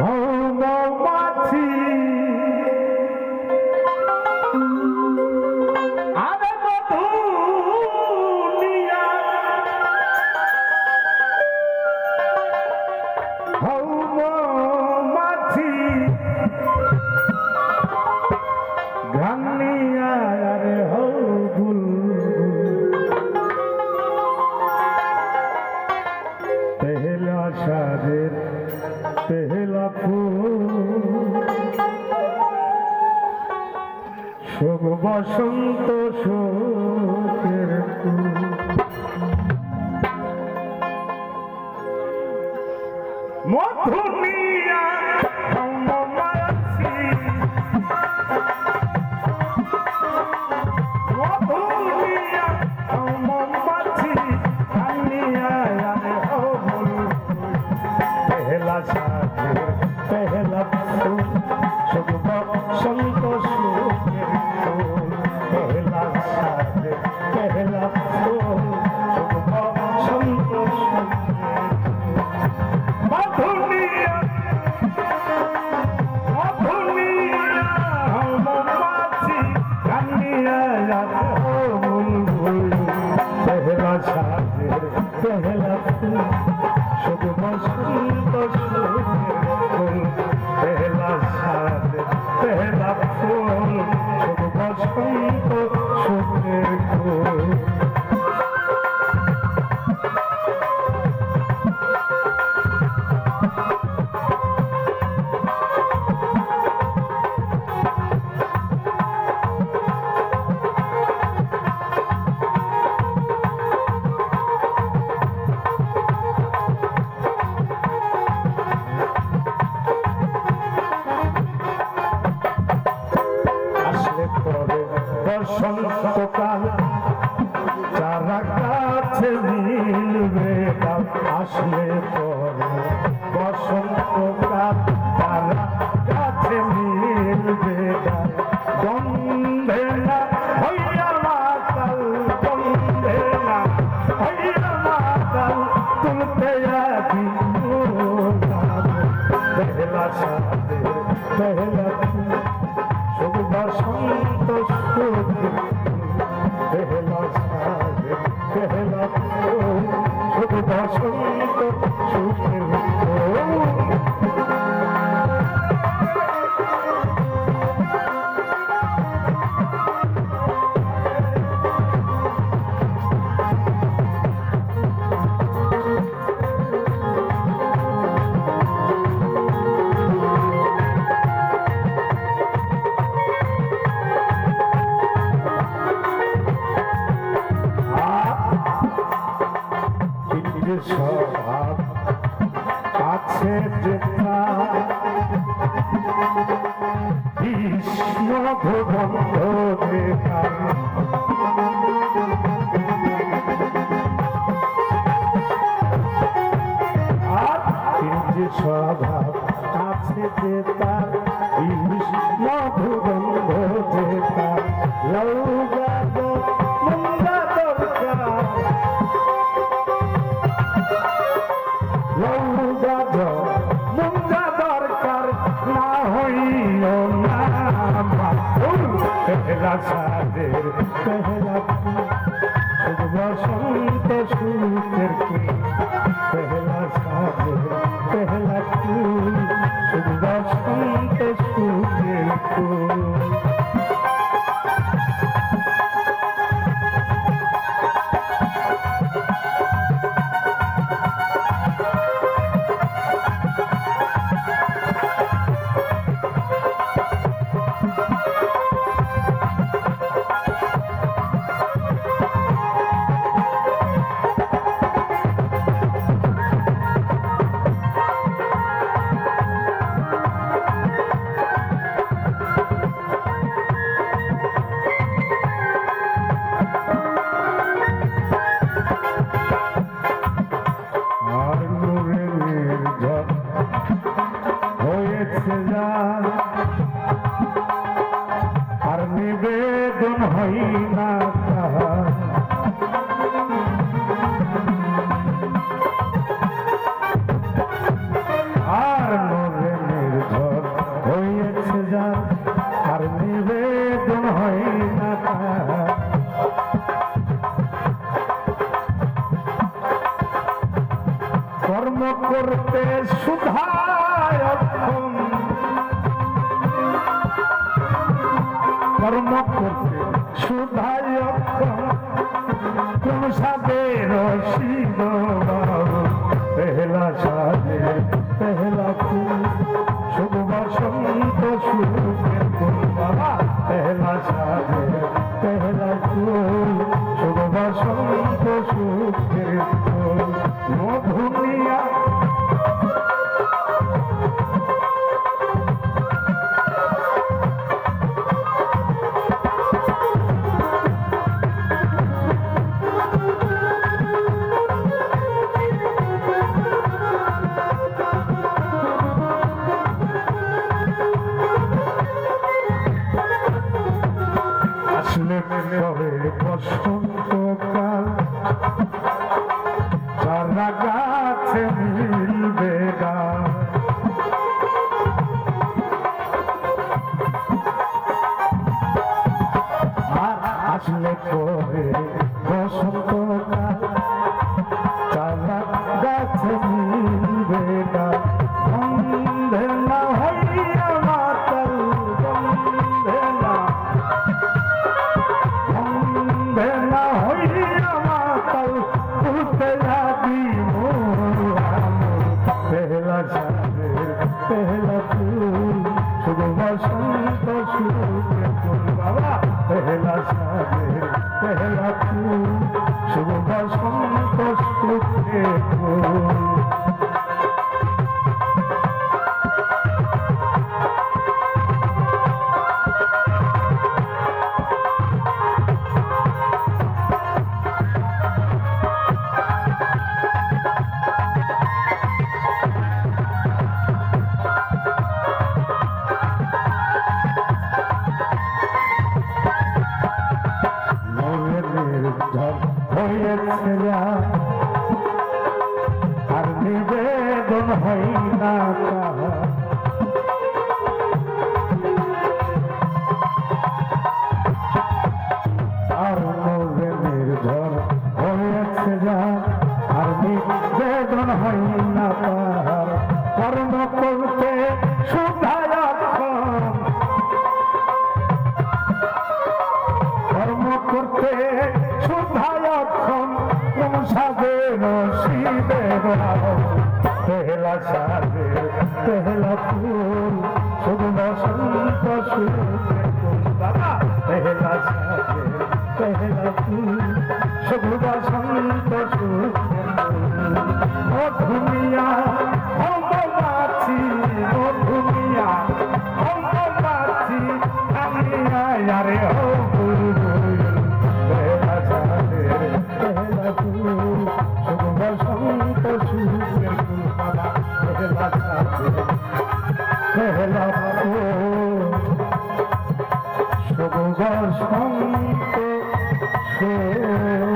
মৌমাছি আরে মধু নিয়া মৌমাছি গান নিয়া আরে হৌ पहला शादिर पहला फूल शुभ बसंत शोकेर मधु निया মৌমাছি মধু নিয়া মৌমাছি গান নিয়া আরে হৌ पहला शादी पहला फूल शुभ संतोष पहला शादी पहला फूल शुभ संतोष मधुनिया मधुमाछी गानिया बुलबुल पहला शादी पहला फूल शुभ बसंत फूल पहला साद पहला फूल शुभ बसंत सुखेर फूल বসন্তকাল যারা কাছে মিলবে আসলে পরে বসন্তকাল যারা কাছে মিলবে গন্ধে না হইয়া মাতাল গন্ধে না হইয়া মাতাল তুলতে আদি পহলা সাথে পহলা शुभ बसंत सुख पहला साज पहला फूल शुभ बसंत सुखेर फूल স্বভাব আছে যেটা কৃষ্ণ ভুবন্ধ দেখা আর যে স্বভাব আছে যেটা কৃষ্ণ ভুবন্ধ দেখা লৌগা মন্দা দরকার মুঞ্জা দরকার না হইও না পহলা সাদের পহলা শুভ বসন্ত সুখের ফুল পহলা সাদের পহলা ফুল শুভ বসন্ত সুখের ফুল সুধায় অক্ষম কর্ম করতে সুধায় অক্ষম কোন সাদের শিব বাবু পেহলা সাজে পেহলা ফুল শুভ বসন্ত সুখের ফুল বাবা পেহলা সাজে পেহলা ফুল শুভ বসন্ত সুখের ফুল মধুমিয়া আসলে কবে বসন্তকাল চারা গাছে মিলবে গান আর আসলে কবে বসন্তকাল চারা গাছে মিলবে গান বন্ধে না হইয়া মাতাল বন্ধে না বেলা হইয়া মাতাল উঠতে যাবি পেহলা সাজে পেহলা ফুল শুভ বসন্ত সুখে ফুল বাবা পেহলা সাজে পেহলা ফুল শুভ বসন্ত সুখে ফুল আর নিবেদন হই না আর নির্ঝর হয়েছে যা আর নিবেদন হই না তাহার কর্ম করতে সুধায়ক্ষম কর্ম করতে সুধায়ক্ষম কোন সাদের শিবের পেহলা সাজে পেহলা ফুল শুধু বসন্ত সুখে ফুল বাবা পেহলা সাজে পেহলা ফুল শুধু বসন্ত সুখে ফুল মধুমিয়া অম্বাছি মধুমিয়া অম্বাছি আমি আরে ও গুরু পেহলা সাজে পেহলা ফুল শুভ বসন্ত সুখের ফুল বাবা পেহলা সাজে পেহলা ফুল শুভ বসন্ত সুখ